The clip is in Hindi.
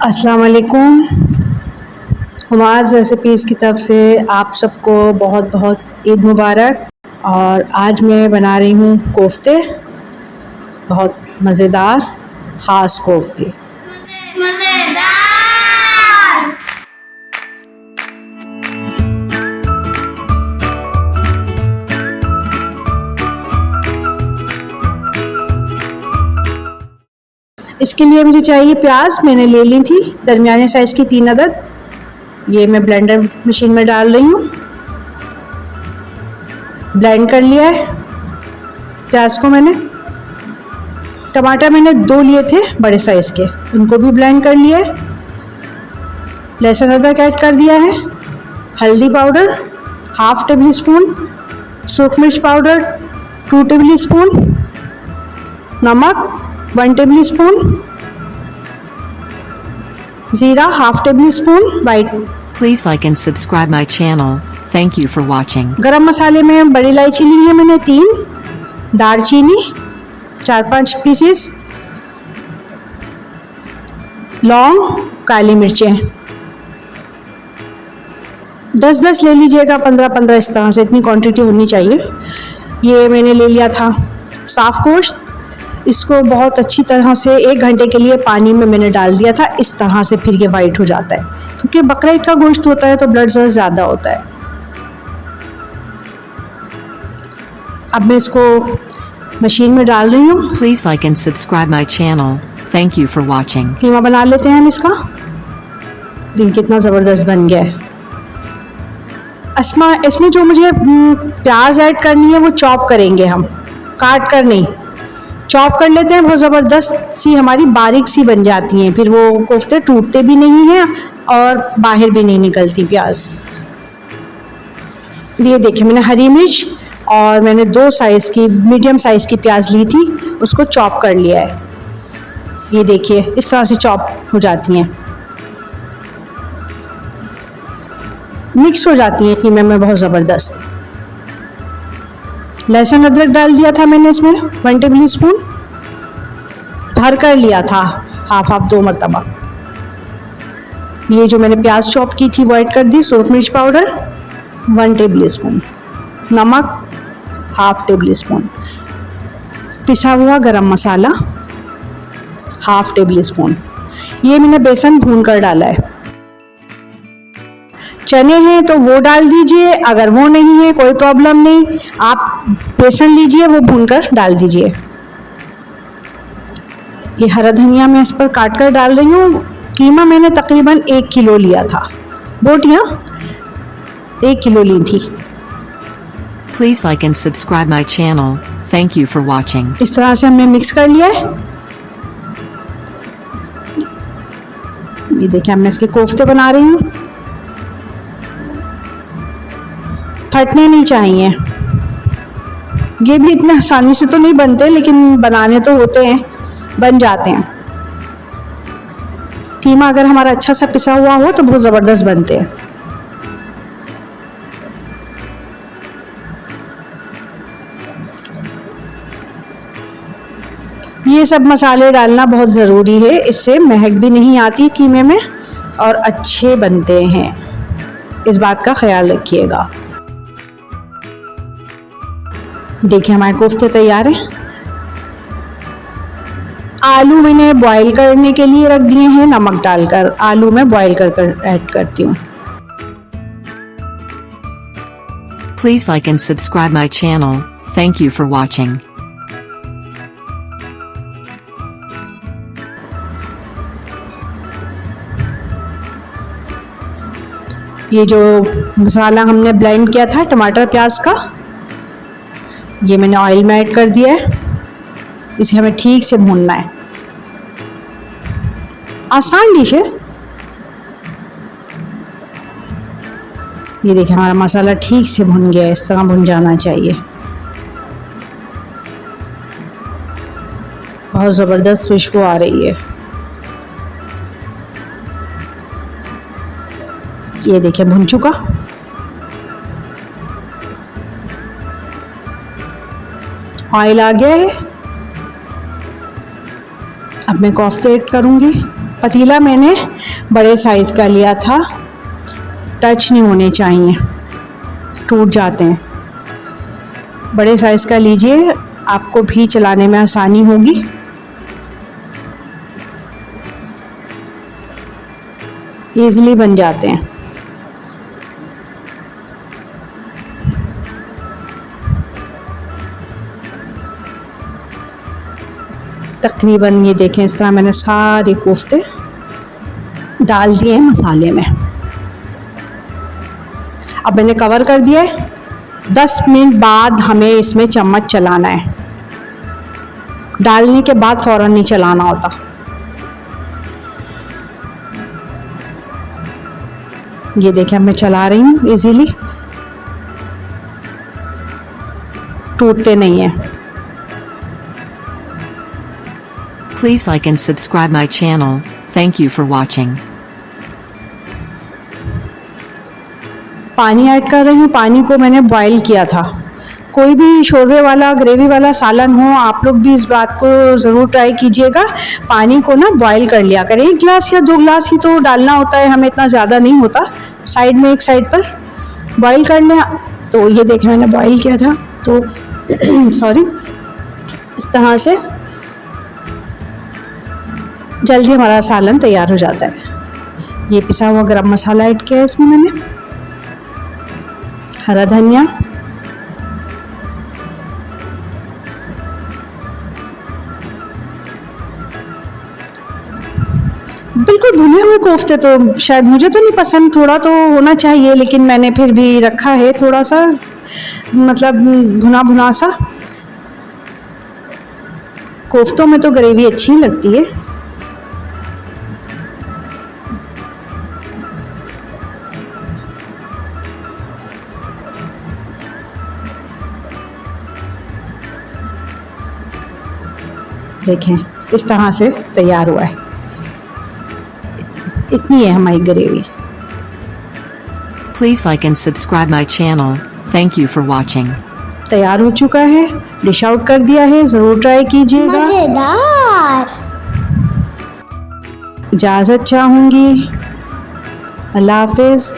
अस्सलाम वालेकुम। हुमाज़ रेसिपीज़ की तरफ से आप सबको बहुत बहुत ईद मुबारक। और आज मैं बना रही हूँ कोफ्ते, बहुत मज़ेदार ख़ास कोफ्ते। इसके लिए मुझे चाहिए प्याज, मैंने ले ली थी दरमियाने साइज़ की 3 अदद। ये मैं ब्लेंडर मशीन में डाल रही हूँ। ब्लेंड कर लिया है प्याज को मैंने। टमाटर मैंने 2 लिए थे बड़े साइज़ के, उनको भी ब्लेंड कर लिया है। लहसुन अदरक ऐड कर दिया है। हल्दी पाउडर ½ टेबल स्पून, सूख मिर्च पाउडर 2 टेबल स्पून, नमक 1 टेबल स्पून, जीरा ½ table spoon, white. Please like and subscribe my channel. Thank you for watching. गरम मसाले में बड़ी इलायची ली है मैंने 3, दालचीनी 4-5 पीसेस, लौंग, काली मिर्चें 10-10 ले लीजिएगा, 15-15 इस तरह से, इतनी क्वांटिटी होनी चाहिए। ये मैंने ले लिया था साफ़ गोश्त। इसको बहुत अच्छी तरह से 1 घंटे के लिए पानी में मैंने डाल दिया था। इस तरह से फिर ये वाइट हो जाता है, क्योंकि बकरा ईद का गोश्त होता है तो ब्लड सेल्स ज़्यादा होता है। अब मैं इसको मशीन में डाल रही हूँ। Please like and subscribe my channel. Thank you for watching. कीमा बना लेते हैं हम इसका। देखिए कितना ज़बरदस्त बन गया है। इसमें जो मुझे प्याज ऐड करनी है वो चॉप करेंगे हम, काट कर नहीं, चॉप कर लेते हैं। बहुत ज़बरदस्त सी हमारी बारीक सी बन जाती हैं, फिर वो कोफ्ते टूटते भी नहीं हैं और बाहर भी नहीं निकलती प्याज। ये देखिए मैंने हरी मिर्च और मैंने 2 साइज़ की मीडियम साइज़ की प्याज ली थी, उसको चॉप कर लिया है। ये देखिए इस तरह से चॉप हो जाती हैं, मिक्स हो जाती हैं कीमे में बहुत ज़बरदस्त। लहसुन अदरक डाल दिया था मैंने इसमें 1 टेबल स्पून, भर कर लिया था हाफ 2 मरतबा। ये जो मैंने प्याज चॉप की थी वो ऐड कर दी। सूख मिर्च पाउडर 1 टेबल स्पून, नमक ½ टेबल स्पून, पिसा हुआ गरम मसाला ½ टेबल स्पून। ये मैंने बेसन भून कर डाला है। चने हैं तो वो डाल दीजिए, अगर वो नहीं है कोई प्रॉब्लम नहीं, आप बेसन लीजिए वो भूनकर डाल दीजिए। ये हरा धनिया मैं इस पर काट कर डाल रही हूँ। कीमा मैंने तकरीबन 1 किलो लिया था, बोटियाँ 1 किलो ली थी। Please like and subscribe my channel. Thank you for watching. इस तरह से हमने मिक्स कर लिया है। ये देखिए मैं इसके कोफ्ते बना रही हूँ। फटने नहीं चाहिए। ये भी इतने आसानी से तो नहीं बनते, लेकिन बनाने तो होते हैं, बन जाते हैं। कीमा अगर हमारा अच्छा सा पिसा हुआ हो तो बहुत ज़बरदस्त बनते हैं। ये सब मसाले डालना बहुत ज़रूरी है, इससे महक भी नहीं आती कीमे में और अच्छे बनते हैं। इस बात का ख्याल रखिएगा। देखिए हमारे कोफ्ते तैयार हैं। आलू मैंने बॉईल करने के लिए रख दिए हैं, नमक डालकर। आलू मैं बॉईल कर ऐड करती हूँ। Please like and subscribe my channel. Thank you for watching. ये जो मसाला हमने ब्लेंड किया था टमाटर प्याज का, ये मैंने ऑयल में ऐड कर दिया है। इसे हमें ठीक से भूनना है। आसान डिश है। ये देखिए हमारा मसाला ठीक से भुन गया है, इस तरह भुन जाना चाहिए। बहुत ज़बरदस्त खुशबू आ रही है। ये देखिए भुन चुका। ऑयल आ गया है। अब मैं कोफ्ते ऐड करूँगी। पतीला मैंने बड़े साइज़ का लिया था, टच नहीं होने चाहिए, टूट जाते हैं। बड़े साइज़ का लीजिए, आपको भी चलाने में आसानी होगी। ईज़िली बन जाते हैं। तकरीबन ये देखें, इस तरह मैंने सारे कोफ्ते डाल दिए हैं मसाले में। अब मैंने कवर कर दिया है। 10 मिनट बाद हमें इसमें चम्मच चलाना है। डालने के बाद फ़ौरन नहीं चलाना होता। ये देखें, अब मैं चला रही हूँ इजीली, टूटते नहीं है। Please like and subscribe my channel. Thank you for watching. पानी ऐड कर रही हूँ। पानी को मैंने बॉईल किया था। कोई भी शोरबे वाला, ग्रेवी वाला सालन हो, आप लोग भी इस बात को ज़रूर ट्राई कीजिएगा। पानी को ना बॉईल कर लिया करें। 1 गिलास या 2 गिलास ही तो डालना होता है, हमें इतना ज़्यादा नहीं होता। साइड में, एक साइड पर बॉईल कर लिया। तो ये देखें, मैंने बॉईल किया था तो सॉरी, इस तरह से जल्दी हमारा सालन तैयार हो जाता है। ये पिसा हुआ गरम मसाला ऐड किया है इसमें मैंने, हरा धनिया, बिल्कुल भुने हुए कोफ्ते तो शायद मुझे तो नहीं पसंद, थोड़ा तो होना चाहिए, लेकिन मैंने फिर भी रखा है थोड़ा सा, मतलब भुना भुना सा। कोफ्तों में तो ग्रेवी अच्छी लगती है। देखें, इस तरह से तैयार हुआ है। इतनी है हमारी gravy. Please like and subscribe my channel. Thank you for watching. तैयार हो चुका है, डिश आउट कर दिया है, ज़रूर ट्राई कीजिएगा। मजेदार। इजाज़त चाहूँगी। अल्लाह हाफिज़।